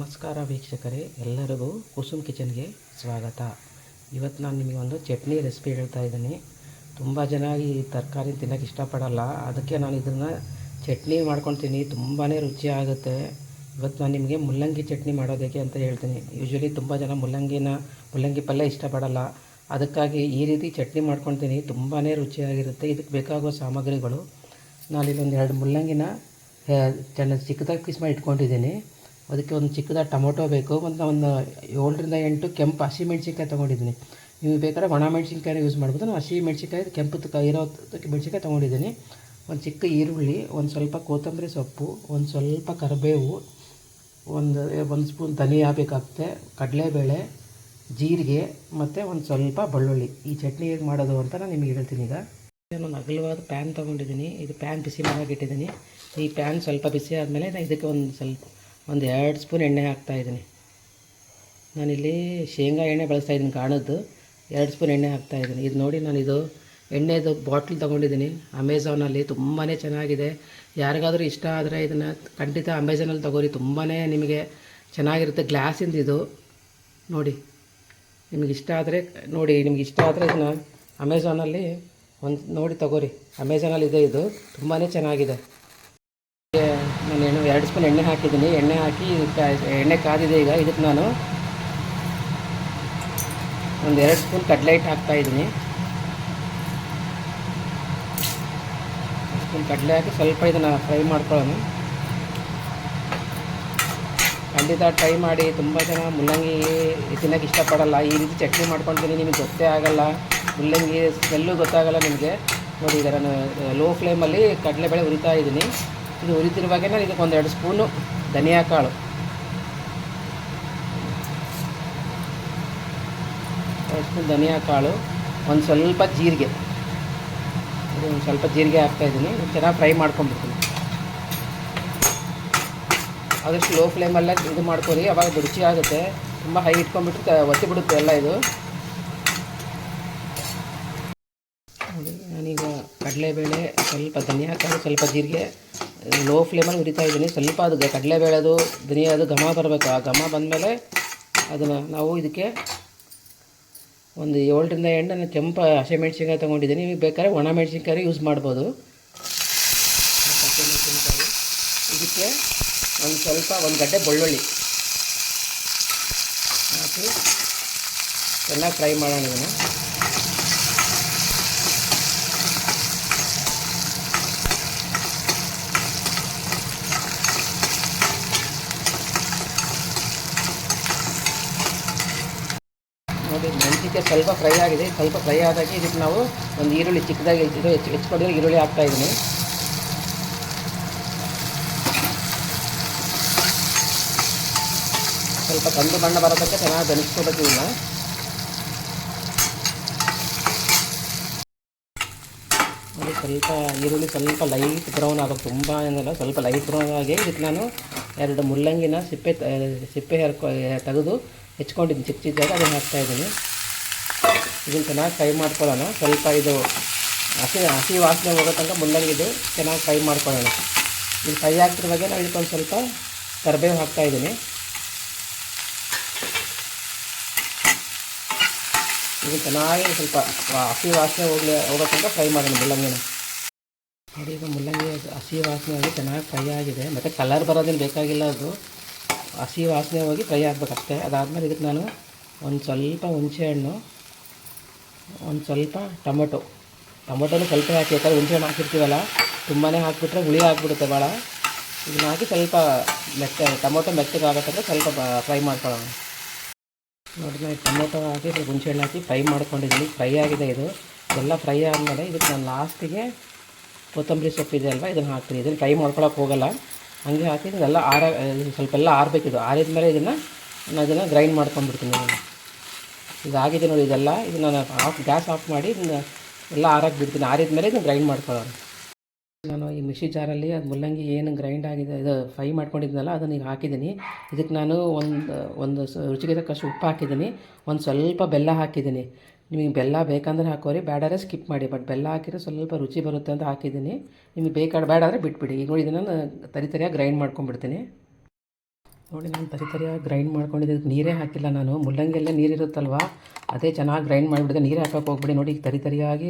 ನಮಸ್ಕಾರ ವೀಕ್ಷಕರೇ, ಎಲ್ಲರಿಗೂ ಕುಸುಮ್ ಕಿಚನ್ಗೆ ಸ್ವಾಗತ. ಇವತ್ತು ನಾನು ನಿಮಗೆ ಒಂದು ಚಟ್ನಿ ರೆಸಿಪಿ ಹೇಳ್ತಾ ಇದ್ದೀನಿ. ತುಂಬ ಜನ ಈ ತರಕಾರಿ ತಿನ್ನೋಕ್ಕೆ ಇಷ್ಟಪಡಲ್ಲ, ಅದಕ್ಕೆ ನಾನು ಇದನ್ನು ಚಟ್ನಿ ಮಾಡ್ಕೊಳ್ತೀನಿ. ತುಂಬಾ ರುಚಿಯಾಗುತ್ತೆ. ಇವತ್ತು ನಾನು ನಿಮಗೆ ಮುಲ್ಲಂಗಿ ಚಟ್ನಿ ಮಾಡೋದಕ್ಕೆ ಅಂತ ಹೇಳ್ತೀನಿ. ಯೂಶ್ವಲಿ ತುಂಬ ಜನ ಮುಲ್ಲಂಗಿ ಪಲ್ಯ ಇಷ್ಟಪಡಲ್ಲ, ಅದಕ್ಕಾಗಿ ಈ ರೀತಿ ಚಟ್ನಿ ಮಾಡ್ಕೊಳ್ತೀನಿ. ತುಂಬಾ ರುಚಿಯಾಗಿರುತ್ತೆ. ಇದಕ್ಕೆ ಬೇಕಾಗುವ ಸಾಮಗ್ರಿಗಳು: ನಾನಿಲ್ಲೊಂದು 2 ಮುಲ್ಲಂಗಿನ ಚೆನ್ನಾಗಿ ಚಿಕ್ಕದಾಗಿ ಪೀಸ್ ಮಾಡಿ ಇಟ್ಕೊಂಡಿದ್ದೀನಿ. ಅದಕ್ಕೆ ಒಂದು ಚಿಕ್ಕದಾದ ಟೊಮೊಟೊ ಬೇಕು, ಮತ್ತು ಒಂದು 7ರಿಂದ 8 ಕೆಂಪು ಹಸಿಮೆಣ್ಸಿನ್ಕಾಯಿ ತೊಗೊಂಡಿದ್ದೀನಿ. ನೀವು ಬೇಕಾದ್ರೆ ಒಣ ಮೆಣ್ಸಿನ್ಕಾಯಿ ಯೂಸ್ ಮಾಡ್ಬೋದು. ನಾನು ಹಸಿ ಮೆಣ್ಸಿನ್ಕಾಯಿ ಕೆಂಪು ಇರೋ ಮೆಣ್ಸಿನ್ಕಾಯಿ ತೊಗೊಂಡಿದ್ದೀನಿ. ಒಂದು ಚಿಕ್ಕ ಈರುಳ್ಳಿ, ಒಂದು ಸ್ವಲ್ಪ ಕೊತ್ತಂಬರಿ ಸೊಪ್ಪು, ಒಂದು ಸ್ವಲ್ಪ ಕರಿಬೇವು, ಒಂದು ಸ್ಪೂನ್ ಧನಿಯಾ ಬೇಕಾಗುತ್ತೆ, ಕಡಲೆಬೇಳೆ, ಜೀರಿಗೆ ಮತ್ತು ಒಂದು ಸ್ವಲ್ಪ ಬೆಳ್ಳುಳ್ಳಿ. ಈ ಚಟ್ನಿ ಹೇಗೆ ಮಾಡೋದು ಅಂತ ನಾನು ನಿಮಗೆ ಹೇಳ್ತೀನಿ. ಈಗ ನಾನು ಅಗಲವಾದ ಪ್ಯಾನ್ ತೊಗೊಂಡಿದ್ದೀನಿ. ಇದು ಪ್ಯಾನ್ ಬಿಸಿ ಮಾಡೋಕೆ ಇಟ್ಟಿದ್ದೀನಿ. ಈ ಪ್ಯಾನ್ ಸ್ವಲ್ಪ ಬಿಸಿ ಆದಮೇಲೆ ನಾನು ಇದಕ್ಕೆ ಒಂದು 2 ಸ್ಪೂನ್ ಎಣ್ಣೆ ಹಾಕ್ತಾಯಿದ್ದೀನಿ. ನಾನಿಲ್ಲಿ ಶೇಂಗಾ ಎಣ್ಣೆ ಬಳಸ್ತಾಯಿದ್ದೀನಿ, ಗಾಣದ್ದು. 2 ಸ್ಪೂನ್ ಎಣ್ಣೆ ಹಾಕ್ತಾಯಿದ್ದೀನಿ. ಇದು ನೋಡಿ, ನಾನಿದು ಎಣ್ಣೆದು ಬಾಟ್ಲ್ ತೊಗೊಂಡಿದ್ದೀನಿ ಅಮೆಝಾನಲ್ಲಿ. ತುಂಬಾ ಚೆನ್ನಾಗಿದೆ. ಯಾರಿಗಾದರೂ ಇಷ್ಟ ಆದರೆ ಇದನ್ನು ಖಂಡಿತ ಅಮೆಝಾನಲ್ಲಿ ತೊಗೋರಿ. ತುಂಬಾ ನಿಮಗೆ ಚೆನ್ನಾಗಿರುತ್ತೆ. ಗ್ಲಾಸಿಂದ ಇದು ನೋಡಿ. ನಿಮಗೆ ಇಷ್ಟ ಆದರೆ ಇದನ್ನು ಅಮೆಝಾನಲ್ಲಿ ನೋಡಿ ತೊಗೋರಿ. ಅಮೆಝಾನಲ್ಲಿ ಇದೆ, ಇದು ತುಂಬಾ ಚೆನ್ನಾಗಿದೆ. ನಾನು 2 ಸ್ಪೂನ್ ಎಣ್ಣೆ ಹಾಕಿದ್ದೀನಿ. ಎಣ್ಣೆ ಹಾಕಿ ಎಣ್ಣೆ ಕಾದಿದೆ. ಈಗ ಇದಕ್ಕೆ ನಾನು ಒಂದು 2 ಸ್ಪೂನ್ ಕಡಲೆ ಹಿಟ್ಟು ಹಾಕ್ತಾಯಿದ್ದೀನಿ. ಸ್ಪೂನ್ ಕಡಲೆ ಹಾಕಿ ಸ್ವಲ್ಪ ಇದನ್ನು ಫ್ರೈ ಮಾಡ್ಕೊಳ್ಳೋಣ. ಖಂಡಿತ ಟ್ರೈ ಮಾಡಿ. ತುಂಬ ಜನ ಮುಲ್ಲಂಗಿ ತಿನ್ನೋಕ್ಕೆ ಇಷ್ಟಪಡಲ್ಲ. ಈ ರೀತಿ ಚಟ್ನಿ ಮಾಡ್ಕೊಳ್ತೀನಿ, ನಿಮಗೆ ಗೊತ್ತೇ ಆಗೋಲ್ಲ. ಮುಲ್ಲಂಗಿ ಸ್ಮೆಲ್ಲು ಗೊತ್ತಾಗಲ್ಲ ನಿಮಗೆ. ನೋಡಿ, ಈಗ ನಾನು ಲೋ ಫ್ಲೇಮಲ್ಲಿ ಕಡಲೆಬೇಳೆ ಹುರಿತಾ ಇದ್ದೀನಿ. ಇದು ಹುರಿತಿರುವಾಗೆ ನಾನು ಇದಕ್ಕೆ ಒಂದು 2 ಸ್ಪೂನು ಧನಿಯಾ ಕಾಳು, 2 ಸ್ಪೂನ್ ಧನಿಯಾ ಕಾಳು, ಒಂದು ಸ್ವಲ್ಪ ಜೀರಿಗೆ, ಒಂದು ಸ್ವಲ್ಪ ಜೀರಿಗೆ ಹಾಕ್ತಾಯಿದ್ದೀನಿ. ಚೆನ್ನಾಗಿ ಫ್ರೈ ಮಾಡ್ಕೊಂಡ್ಬಿಡ್ತೀನಿ. ಆದಷ್ಟು ಲೋ ಫ್ಲೇಮಲ್ಲೇ ಇದು ಮಾಡ್ಕೊಳ್ಳಿ, ಅವಾಗ ರುಚಿ ಆಗುತ್ತೆ. ತುಂಬ ಹೈ ಇಟ್ಕೊಂಡ್ಬಿಟ್ಟು ಒತ್ತಿಬಿಡುತ್ತೆ ಎಲ್ಲ ಇದು. ನಾನೀಗ ಕಡಲೆಬೇಳೆ, ಸ್ವಲ್ಪ ಧನಿಯಾ ಕಾಳು, ಸ್ವಲ್ಪ ಜೀರಿಗೆ ಲೋ ಫ್ಲೇಮಲ್ಲಿ ಹುರಿತಾ ಇದ್ದೀನಿ. ಸ್ವಲ್ಪ ಅದು ಕಡಲೆಬೇಳೆದು ಧನಿಯಾದು ಘಮ ಬರಬೇಕು. ಆ ಘಮ ಬಂದಮೇಲೆ ಅದನ್ನು ನಾವು ಇದಕ್ಕೆ ಒಂದು 7ರಿಂದ 8 ನಾನು ಕೆಂಪು ಹಸಿಮೆಣ್ಸಿನ್ಕಾಯಿ ತೊಗೊಂಡಿದ್ದೀನಿ. ನೀವು ಬೇಕಾದ್ರೆ ಒಣ ಮೆಣಸಿನ್ಕಾಯಿ ಯೂಸ್ ಮಾಡ್ಬೋದು. ಹಸಿಮೆಣ್ಸಿನ್ಕಾಯಿ, ಇದಕ್ಕೆ ಒಂದು ಗಡ್ಡೆ ಬೆಳ್ಳುಳ್ಳಿ ಹಾಕಿ ಚೆನ್ನಾಗಿ ಫ್ರೈ ಮಾಡೋಣ ಇದನ್ನು. ನೋಡಿ, ಮೆಣಸಿನ್ಕಾಯಿ ಸ್ವಲ್ಪ ಫ್ರೈ ಆಗಿದೆ. ಸ್ವಲ್ಪ ಫ್ರೈ ಆದಾಗಿ ಇದಕ್ಕೆ ನಾವು ಒಂದು ಈರುಳ್ಳಿ ಚಿಕ್ಕದಾಗಿ ಹೆಚ್ಕೊಂಡಿರೋ ಈರುಳ್ಳಿ ಹಾಕ್ತಾಯಿದ್ದೀನಿ. ಸ್ವಲ್ಪ ಕಂದು ಬಣ್ಣ ಬರೋದಕ್ಕೆ ಚೆನ್ನಾಗಿ ಬೆಳೆಸ್ಕೋಬೇಕು ಇದನ್ನು. ನೋಡಿ, ಸ್ವಲ್ಪ ಈರುಳ್ಳಿ ಸ್ವಲ್ಪ ಲೈಟ್ ಬ್ರೌನ್ ಆಗೋದು, ತುಂಬ ಏನಲ್ಲ, ಸ್ವಲ್ಪ ಲೈಟ್ ಬ್ರೌನ್ ಆಗಿ ಇದಕ್ಕೆ ನಾನು 2 ಮುಲ್ಲಂಗಿನ ಸಿಪ್ಪೆ ತೆಗೆದು ಹೆಚ್ಕೊಂಡಿದ್ದೀನಿ ಚಿಕ್ಕ ಚಿಕ್ಕದಾಗಿ, ಅದನ್ನು ಹಾಕ್ತಾಯಿದ್ದೀನಿ. ಇದನ್ನು ಚೆನ್ನಾಗಿ ಫ್ರೈ ಮಾಡ್ಕೊಳ್ಳೋಣ. ಸ್ವಲ್ಪ ಇದು ಹಸಿ ವಾಸನೆ ಹೋಗೋ ತನಕ ಮುಲ್ಲಂಗಿದು ಚೆನ್ನಾಗಿ ಫ್ರೈ ಮಾಡ್ಕೊಳ್ಳೋಣ. ಇದು ಫ್ರೈ ಆಗ್ತಿರುವಾಗ ನಾನು ಇದಕ್ಕೊಂದು ಸ್ವಲ್ಪ ಕರಿಬೇವು ಹಾಕ್ತಾಯಿದ್ದೀನಿ. ಇದು ಚೆನ್ನಾಗಿ ಸ್ವಲ್ಪ ಹಸಿ ವಾಸನೆ ಹೋಗೋ ತನಕ ಫ್ರೈ ಮಾಡೋಣ ಮುಲ್ಲಂಗಿನ. ನೋಡಿ, ಈಗ ಮುಲ್ಲಂಗಿ ಹಸಿ ವಾಸನೆ ಹೋಗಿ ಚೆನ್ನಾಗಿ ಫ್ರೈ ಆಗಿದೆ. ಮತ್ತು ಕಲರ್ ಬರೋದೇನು ಬೇಕಾಗಿಲ್ಲ, ಅದು ಹಸಿ ವಾಸನೆ ಹೋಗಿ ಫ್ರೈ ಆಗಬೇಕಷ್ಟೆ. ಅದಾದಮೇಲೆ ಇದಕ್ಕೆ ನಾನು ಒಂದು ಸ್ವಲ್ಪ ಹುಣಸೆಹಣ್ಣು, ಒಂದು ಸ್ವಲ್ಪ ಟೊಮೊಟೊನೂ ಸ್ವಲ್ಪ ಹಾಕಿ. ಯಾಕಂದರೆ ಹುಣಸೆಹಣ್ಣು ಹಾಕಿರ್ತೀವಲ್ಲ, ತುಂಬಾ ಹಾಕಿಬಿಟ್ರೆ ಹುಳಿ ಆಗಿಬಿಡುತ್ತೆ ಭಾಳ. ಇದನ್ನ ಹಾಕಿ ಸ್ವಲ್ಪ ಟೊಮೊಟೊ ಮೆತ್ತಗಾಗತ್ತಂದರೆ ಸ್ವಲ್ಪ ಫ್ರೈ ಮಾಡ್ಕೊಳ್ಳೋಣ. ನೋಡಿ, ನಾನು ಟೊಮೊಟೊ ಹಾಕಿ ಸ್ವಲ್ಪ ಹುಣಸೆಹಣ್ಣು ಹಾಕಿ ಫ್ರೈ ಮಾಡ್ಕೊಂಡಿದ್ದೀನಿ. ಫ್ರೈ ಆಗಿದೆ ಇದು. ಎಲ್ಲ ಫ್ರೈ ಆದಮೇಲೆ ಇದಕ್ಕೆ ನಾನು ಲಾಸ್ಟಿಗೆ ಕೊತ್ತಂಬರಿ ಸೊಪ್ಪಿದೆ ಅಲ್ವ, ಇದನ್ನು ಹಾಕ್ತೀನಿ. ಇದನ್ನು ಫ್ರೈ ಮಾಡ್ಕೊಳಕ್ಕೆ ಹೋಗಲ್ಲ, ಹಂಗೆ ಹಾಕಿ ಇದೆಲ್ಲ ಸ್ವಲ್ಪ ಎಲ್ಲ ಆರಬೇಕಿದು. ಆರಿದ ಮೇಲೆ ಇದನ್ನು ಗ್ರೈಂಡ್ ಮಾಡ್ಕೊಂಡ್ಬಿಡ್ತೀನಿ. ಇದಾಗಿದೆ ನೋಡಿ ಇದೆಲ್ಲ. ಇದನ್ನು ನಾನು ಗ್ಯಾಸ್ ಆಫ್ ಮಾಡಿ ಇದನ್ನು ಎಲ್ಲ ಆರಕ್ಕೆ ಬಿಡ್ತೀನಿ. ಆರಿದ ಮೇಲೆ ಇದನ್ನು ಗ್ರೈಂಡ್ ಮಾಡ್ಕೊಳ್ಳೋಣ. ನಾನು ಈ ಮಿಕ್ಸಿ ಜಾರಲ್ಲಿ ಅದು ಮುಲ್ಲಂಗಿ ಏನು ಗ್ರೈಂಡ್ ಆಗಿದೆ, ಇದು ಫ್ರೈ ಮಾಡ್ಕೊಂಡಿದ್ದೀನಲ್ಲ, ಅದನ್ನು ಈಗ ಹಾಕಿದ್ದೀನಿ. ಇದಕ್ಕೆ ನಾನು ಒಂದು ರುಚಿಗೆ ತಕ್ಕಷ್ಟು ಉಪ್ಪು ಹಾಕಿದ್ದೀನಿ, ಒಂದು ಸ್ವಲ್ಪ ಬೆಲ್ಲ ಹಾಕಿದ್ದೀನಿ. ನಿಮಗೆ ಬೆಲ್ಲ ಬೇಕಂದ್ರೆ ಹಾಕೋರಿ, ಬೇಡಾದ್ರೆ ಸ್ಕಿಪ್ ಮಾಡಿ. ಬಟ್ ಬೆಲ್ಲ ಹಾಕಿದ್ರೆ ಸ್ವಲ್ಪ ರುಚಿ ಬರುತ್ತೆ ಅಂತ ಹಾಕಿದ್ದೀನಿ. ನಿಮಗೆ ಬೇಡಾದರೆ ಬಿಟ್ಬಿಡಿ. ಈಗ ನೋಡಿ, ಇದನ್ನು ತರಿಯಾಗಿ ಗ್ರೈಂಡ್ ಮಾಡ್ಕೊಂಡ್ಬಿಡ್ತೀನಿ. ನೋಡಿ ನಾನು ತರಿಯಾಗಿ ಗ್ರೈಂಡ್ ಮಾಡ್ಕೊಂಡಿದ್ದೆ, ನೀರೇ ಹಾಕಿಲ್ಲ ನಾನು. ಮುಲ್ಲಂಗಿಯಲ್ಲೇ ನೀರಿರುತ್ತಲ್ವ, ಅದೇ ಚೆನ್ನಾಗಿ ಗ್ರೈಂಡ್ ಮಾಡಿಬಿಡಿದೆ. ನೀರೇ ಹಾಕೋಕೆ ಹೋಗ್ಬಿಡಿ. ನೋಡಿ ಈಗ ತರಿಯಾಗಿ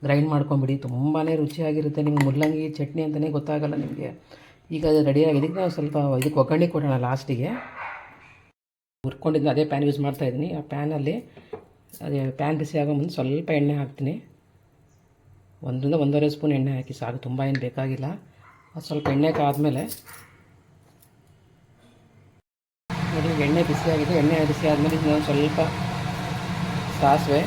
ಗ್ರೈಂಡ್ ಮಾಡ್ಕೊಂಬಿಡಿ. ತುಂಬಾ ರುಚಿಯಾಗಿರುತ್ತೆ. ನಿಮ್ಗೆ ಮುಲ್ಲಂಗಿ ಚಟ್ನಿ ಅಂತಲೇ ಗೊತ್ತಾಗಲ್ಲ ನಿಮಗೆ. ಈಗ ಅದು ರೆಡಿಯಾಗಿದೆ. ಇದಕ್ಕೆ ನಾವು ಸ್ವಲ್ಪ ಇದಕ್ಕೆ ಒಗ್ಗರಣೆ ಕೊಡೋಣ ಲಾಸ್ಟಿಗೆ. ಹುರ್ಕೊಂಡಿದ್ದು ಅದೇ ಪ್ಯಾನ್ ಯೂಸ್ ಮಾಡ್ತಾಯಿದ್ದೀನಿ. ಆ ಪ್ಯಾನಲ್ಲಿ ಅದೇ ಪ್ಯಾನ್ ಬಿಸಿ ಆಗೋ ಮುಂದೆ ಸ್ವಲ್ಪ ಎಣ್ಣೆ ಹಾಕ್ತೀನಿ. 1 ರಿಂದ 1.5 ಸ್ಪೂನ್ ಎಣ್ಣೆ ಹಾಕಿ ಸಾಕು, ತುಂಬ ಏನು ಬೇಕಾಗಿಲ್ಲ. ಅದು ಸ್ವಲ್ಪ ಎಣ್ಣೆ ಕಾದ್ಮೇಲೆ ನೋಡಿ ಎಣ್ಣೆ ಬಿಸಿಯಾಗಿದೆ. ಎಣ್ಣೆ ಬಿಸಿ ಆದಮೇಲೆ ಇದನ್ನ ಸ್ವಲ್ಪ ಸಾಸಿವೆ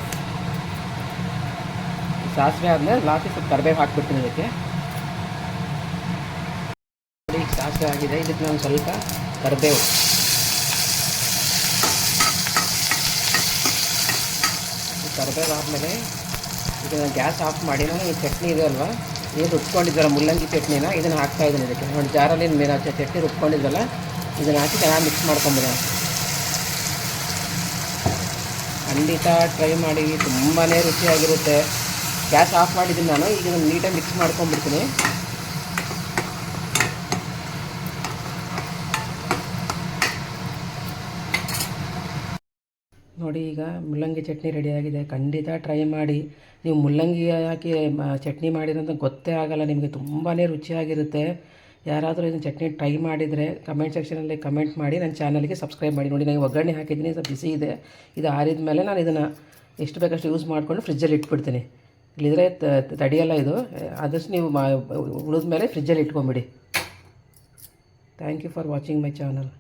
ಆದಮೇಲೆ ಲಾಸ್ಟಿಗೆ ಸ್ವಲ್ಪ ಕರಿಬೇವು ಹಾಕ್ಬಿಡ್ತೀನಿ ಇದಕ್ಕೆ. ನೋಡಿ ಈಗ ಸಾಸಿವೆ ಆಗಿದೆ. ಇದಕ್ಕೆ ನಾನು ಸ್ವಲ್ಪ ಕರಿಬೇವು, ಆದಮೇಲೆ ಇದನ್ನು ಗ್ಯಾಸ್ ಆಫ್ ಮಾಡಿ ನಾನು ಈ ಚಟ್ನಿ ಇದೆ ಅಲ್ವಾ, ಏನು ರುಬ್ಕೊಂಡಿದ್ದಲ್ಲ ಮುಲ್ಲಂಗಿ ಚಟ್ನಿನ, ಇದನ್ನು ಹಾಕ್ತಾಯಿದ್ದೀನಿ ಇದಕ್ಕೆ. ನೋಡಿ ಜಾರಲ್ಲಿ ಮೇಲೆ ಚಟ್ನಿ ರುಬ್ಕೊಂಡಿದ್ದಲ್ಲ, ಇದನ್ನು ಹಾಕಿ ಚೆನ್ನಾಗಿ ಮಿಕ್ಸ್ ಮಾಡ್ಕೊಂಬಿಡೋಣ. ಖಂಡಿತ ಟ್ರೈ ಮಾಡಿ, ತುಂಬಾ ರುಚಿಯಾಗಿರುತ್ತೆ. ಗ್ಯಾಸ್ ಆಫ್ ಮಾಡಿದ್ದೀನಿ ನಾನು. ಈಗ ಇದನ್ನು ನೀಟಾಗಿ ಮಿಕ್ಸ್ ಮಾಡ್ಕೊಂಡ್ಬಿಡ್ತೀನಿ. ನೋಡಿ ಈಗ ಮುಲ್ಲಂಗಿ ಚಟ್ನಿ ರೆಡಿಯಾಗಿದೆ. ಖಂಡಿತ ಟ್ರೈ ಮಾಡಿ. ನೀವು ಮುಲ್ಲಂಗಿ ಹಾಕಿ ಚಟ್ನಿ ಮಾಡಿರೋಂತ ಗೊತ್ತೇ ಆಗಲ್ಲ ನಿಮಗೆ. ತುಂಬಾ ರುಚಿಯಾಗಿರುತ್ತೆ. ಯಾರಾದರೂ ಇದನ್ನು ಚಟ್ನಿ ಟ್ರೈ ಮಾಡಿದರೆ ಕಮೆಂಟ್ ಸೆಕ್ಷನಲ್ಲಿ ಕಮೆಂಟ್ ಮಾಡಿ. ನನ್ನ ಚಾನಲ್ಗೆ ಸಬ್ಸ್ಕ್ರೈಬ್ ಮಾಡಿ. ನೋಡಿ ನಾನು ಒಗ್ಗರಣೆ ಹಾಕಿದ್ದೀನಿ, ಸ್ವಲ್ಪ ಬಿಸಿ ಇದೆ. ಇದು ಆರಿದ ಮೇಲೆ ನಾನು ಇದನ್ನು ಎಷ್ಟು ಬೇಕಷ್ಟು ಯೂಸ್ ಮಾಡಿಕೊಂಡು ಫ್ರಿಜ್ಜಲ್ಲಿ ಇಟ್ಬಿಡ್ತೀನಿ. ಇಲ್ಲಿದ್ರೆ ತಡಿಯಲ್ಲ ಇದು. ಆದಷ್ಟು ನೀವು ಉಳಿದ ಮೇಲೆ ಫ್ರಿಜ್ಜಲ್ಲಿ ಇಟ್ಕೊಂಬಿಡಿ. Thank you for watching my channel.